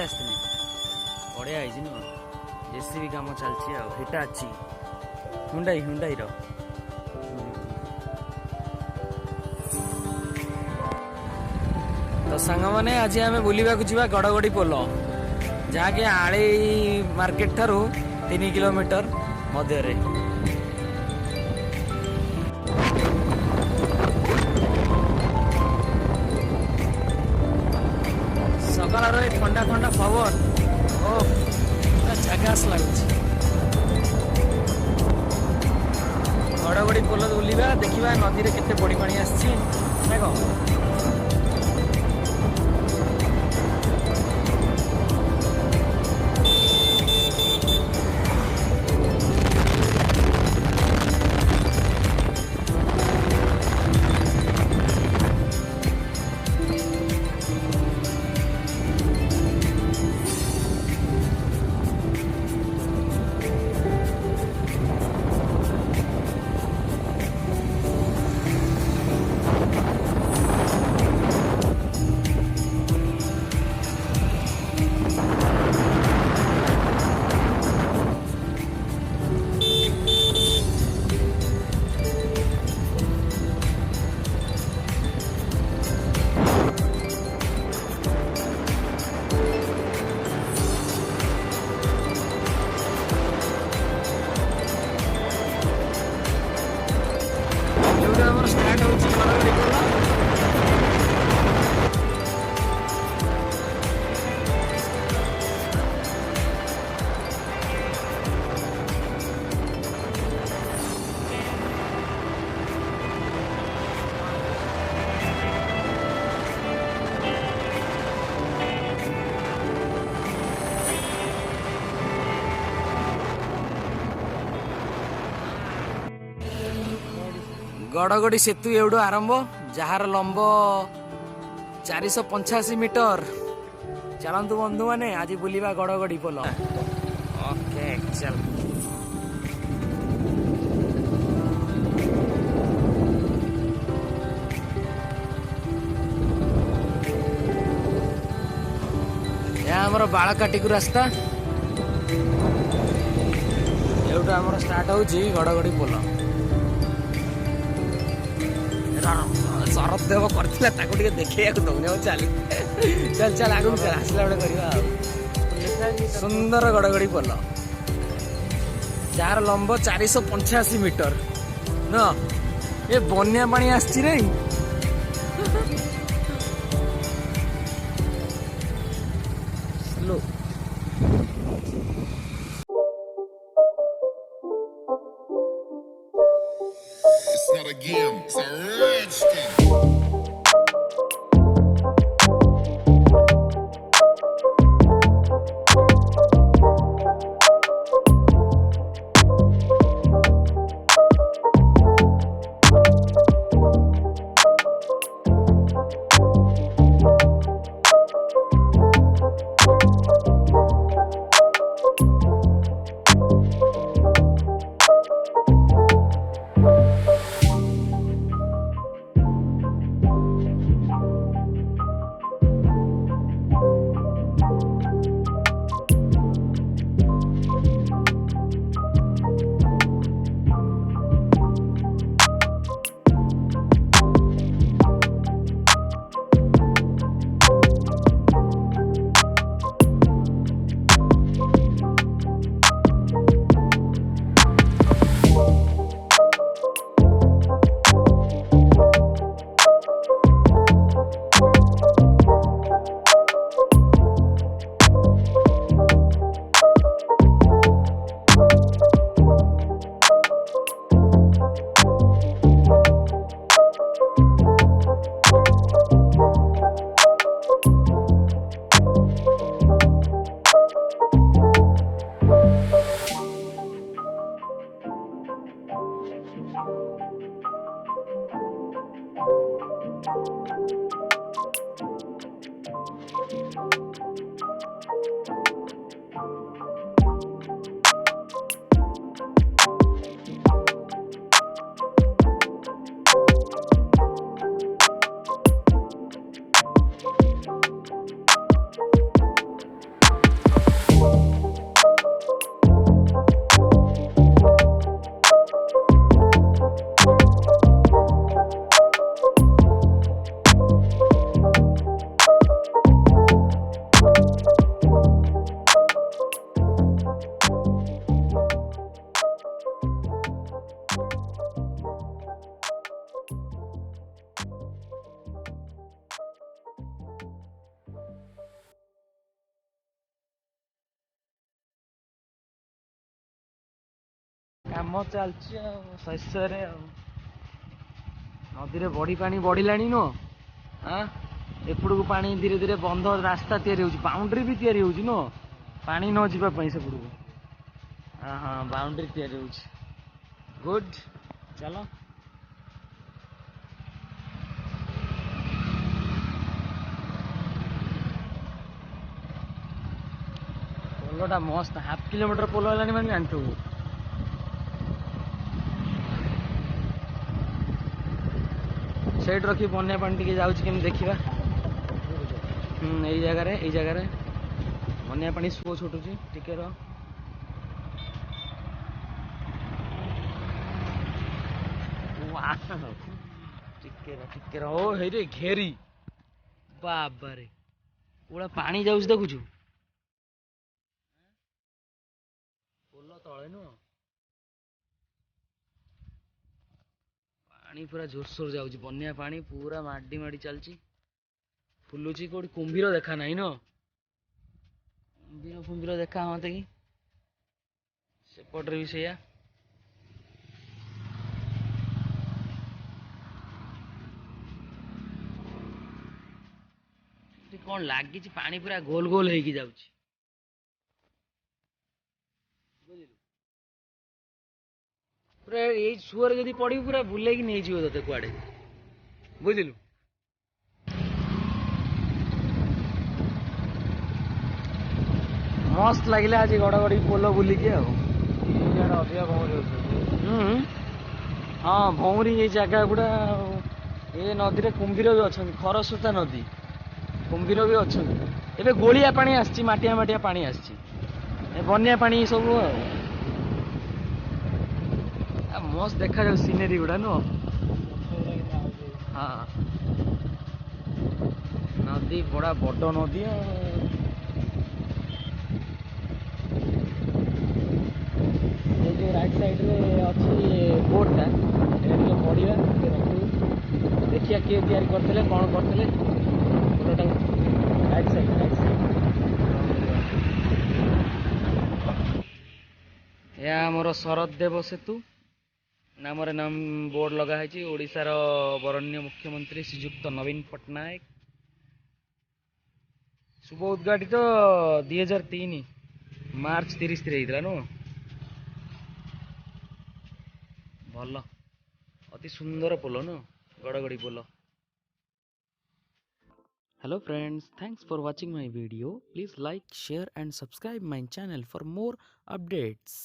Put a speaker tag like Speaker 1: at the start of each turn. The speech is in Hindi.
Speaker 1: ଆସିଥିଲି ବଢ଼ିଆ ହେଇଛି ନୁହଁ जेसीबी काम चलती है अच्छी हुंडाई हुंडाई रो तो सांग मैंने आज आम बुलवा जा गड़गड़ी पोल जहाँकि आली मार्केट ठारू 3 किलोमीटर मध्य सकाल ठंडा ठंडा पवन ओ झकास लगुच गड़गड़ी पोल बुलवा देखा नदी में केते बड़ी पानी आसी ना कौन गड़गड़ी सेतु एवढो आरंभ जार लंब 485 मीटर चलतु बंधु माने आज बुलवा गड़गड़ी पोल ओके चल यहाँ बालकाटी को रास्ता एवढो आमर स्टार्ट होची गड़गड़ी पोल शरद देव करथिला ताको टिके देखैया दौने चल चल चल आगु चल आसला बड़े करवा सुंदर गड़गड़ी पोल जार लंब 485 मीटर न ये बन्या पानी आछि रे slow
Speaker 2: It's not a game, it's a rich thing.
Speaker 1: चलछि शस्य रे नदी रे बड़ी पानी बढ़िलानी नो हाँ एपड़ू पानी धीरे धीरे बंध रास्ता तैयारी होउछि बाउंड्री भी तैयारी होउछि नो पानी न जीवा पई सेपड़ू हाँ हाँ बाउंड्री तैयारी होउछि गुड चलो पोलोटा मस्त हाफ किलोमीटर पोलो हेलानी माने जानथु सेट रखी बन्या पानी टिके जाउछि केम देखिबा एई जगह रे बन्या पानी सुओ छुटुछि टिके रो वाह टिके रो ओ हेई रे घेरी बाबा रे पूरा पानी जाउछि देखुछु पोलो तळे नु पानी पूरा जोरसोर जाउछि बन्या पानी पूरा माडी माडी चलछि फुलुची कोडी कुंभीर देखा नाही न कुंभीर देखा हमते कि सेपटरे भी सेया कौन लगी पानी पूरा गोल गोल होगी जाउछि पूरा ये सुअर जदि पड़ी पूरा बुले नहीं जीव तते कुआडे बुझिलु मस्त लगिला आज गड़गड़ी पोलो बुलिकी आ हाँ भौरी ये जगह गुड़ा ये नदी रे कुंभीर भी अच्छा खरस्रोता नदी कुंभीर भी अच्छा एबे गोलिया पानी आसछि माटिया माटिया पानी आसछि बन्या पानी सब मस्त देखा जाउ सीनरी गुड़ा नो हाँ नदी बड़ा बड़ नदी जो राइट साइड रे अच्छी बोर्डटा ये पढ़ा रखू देखिए किए तैयारी करते कौन करते राइट साइड या मोर शरद देव सेतु नाम नाम बोर्ड लगा है ओडिशार बरण्य मुख्यमंत्री श्रीजुक्त नवीन पट्टनायक शुभ उद्घाटित 2003 मार्च 30 रे नो भल अति सुंदर पोलो no गड़गड़ी polo Hello friends, thanks for watching my video. Please like, share and subscribe my channel for more updates.